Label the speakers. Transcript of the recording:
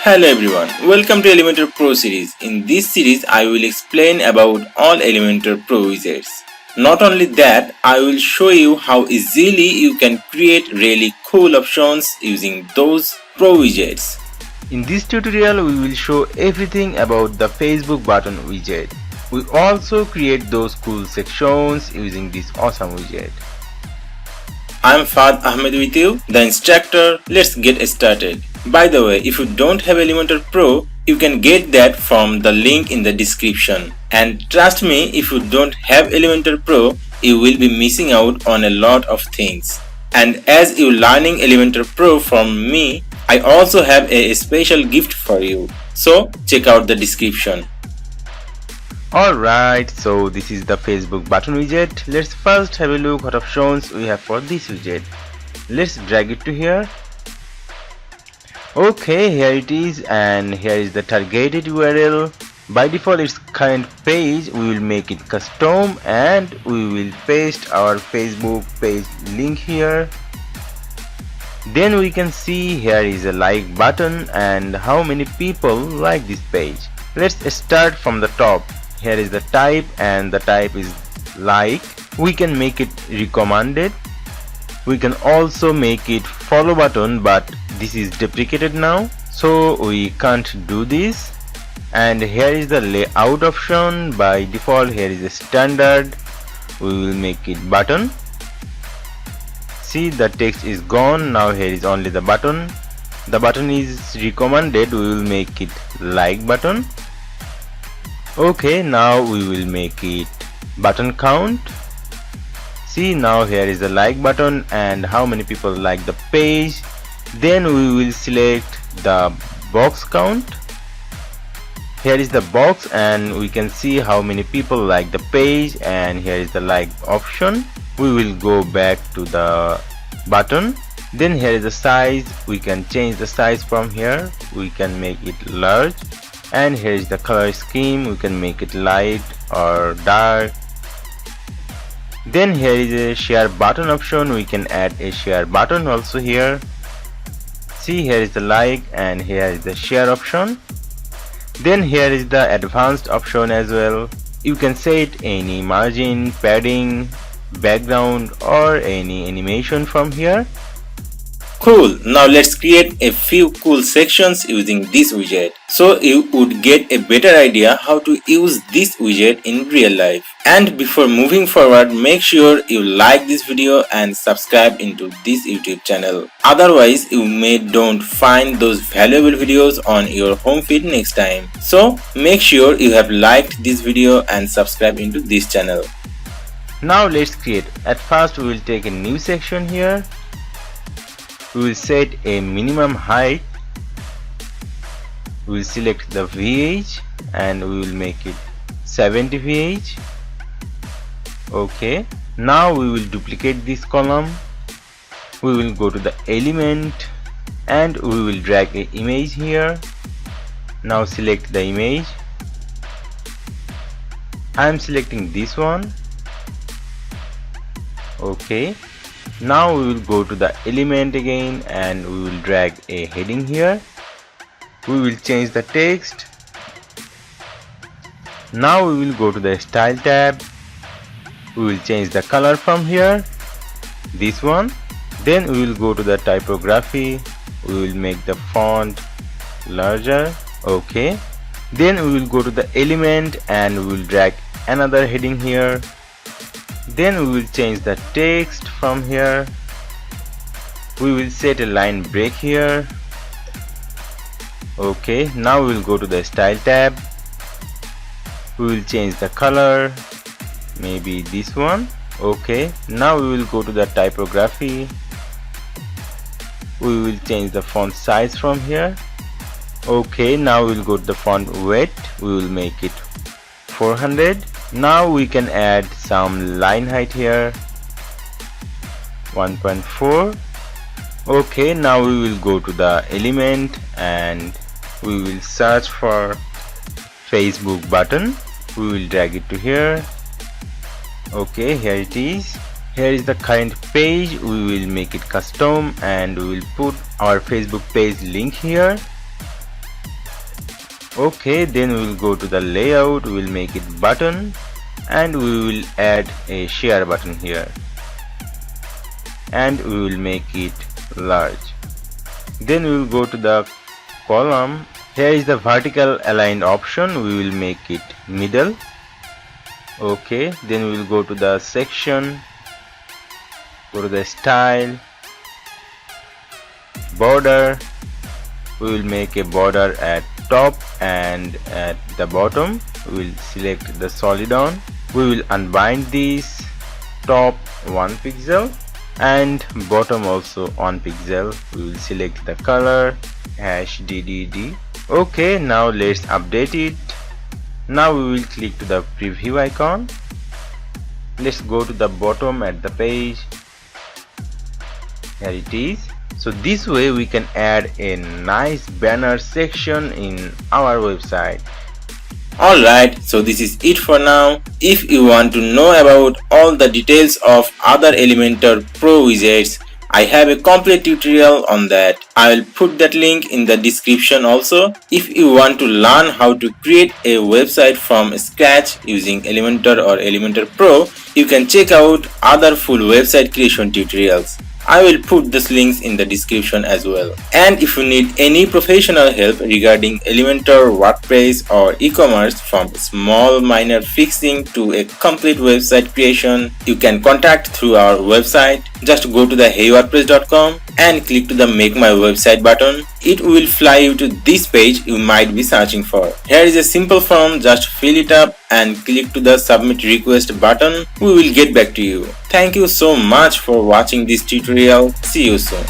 Speaker 1: Hello everyone, welcome to Elementor Pro series. In this series, I will explain about all Elementor Pro widgets. Not only that, I will show you how easily you can create really cool options using those Pro widgets.
Speaker 2: In this tutorial, we will show everything about the Facebook button widget. We also create those cool sections using this awesome widget.
Speaker 1: I'm Fad Ahmed with you, the instructor. Let's get started. By the way, if you don't have Elementor Pro, you can get that from the link in the description. And trust me, if you don't have Elementor Pro, you will be missing out on a lot of things. And as you're learning Elementor Pro from me, I also have a special gift for you. So check out the description.
Speaker 2: Alright, so this is the Facebook button widget. Let's first have a look what options we have for this widget. Let's drag it to here. Okay, here it is, and here is the targeted URL. By default its current page, we will make it custom and we will paste our Facebook page link here. Then we can see here is a like button and how many people like this page. Let's start from the top. Here is the type and the type is like. We can make it recommended. We can also make it follow button, but this is deprecated now, so we can't do this. And here is the layout option. By default here is a standard. We will make it button. See, the text is gone. Now here is only the button. The button is recommended. We will make it like button. Okay, now we will make it button count. See, now here is the like button and how many people like the page. Then we will select the box count. Here is the box and we can see how many people like the page, and here is the like option. We will go back to the button. Then here is the size. We can change the size from here. We can make it large. And here is the color scheme. We can make it light or dark. Then here is a share button option. We can add a share button also here. See, here is the like and here is the share option. Then here is the advanced option as well. You can set any margin, padding, background or any animation from here.
Speaker 1: Cool, now let's create a few cool sections using this widget, so you would get a better idea how to use this widget in real life. And before moving forward, make sure you like this video and subscribe into this YouTube channel. Otherwise, you may don't find those valuable videos on your home feed next time. So make sure you have liked this video and subscribe into this channel.
Speaker 2: Now let's create. At first we will take a new section here. We will set a minimum height. We will select the VH and we will make it 70 VH. Okay, now we will duplicate this column. We will go to the element and we will drag an image here. Now select the image. I am selecting this one. Okay, now we will go to the element again and we will drag a heading here. We will change the text. Now we will go to the style tab. We will change the color from here, this one. Then we will go to the typography. We will make the font larger. Okay, then we will go to the element and we will drag another heading here. Then we will change the text from here. We will set a line break here. Okay, now we will go to the style tab. We will change the color, maybe this one. Okay, now we will go to the typography. We will change the font size from here. Okay, now we will go to the font weight. We will make it 400. Now we can add some line height here, 1.4. Okay, now we will go to the element and we will search for Facebook button. We will drag it to here. Okay, here it is. Here is the current page. We will make it custom and we will put our Facebook page link here. Okay, then we will go to the layout, we will make it button, and we will add a share button here, and we will make it large. Then we will go to the column. Here is the vertical aligned option, we will make it middle. Okay, then we will go to the section, go to the style, border. We will make a border at top and at the bottom. We will select the solid on. We will unbind this, top 1 pixel and bottom also 1 pixel. We will select the color #DDD. Okay, now let's update it. Now we will click to the preview icon. Let's go to the bottom at the page. Here it is. So this way we can add a nice banner section in our website.
Speaker 1: Alright, so this is it for now. If you want to know about all the details of other Elementor Pro widgets, I have a complete tutorial on that. I will put that link in the description also. If you want to learn how to create a website from scratch using Elementor or Elementor Pro, you can check out other full website creation tutorials. I will put these links in the description as well. And if you need any professional help regarding Elementor, WordPress or e-commerce, from small minor fixing to a complete website creation, you can contact through our website. Just go to the heywordpress.com and click to the make my website button. It will fly you to this page you might be searching for. Here is a simple form, just fill it up and click to the submit request button. We will get back to you. Thank you so much for watching this tutorial. See you soon.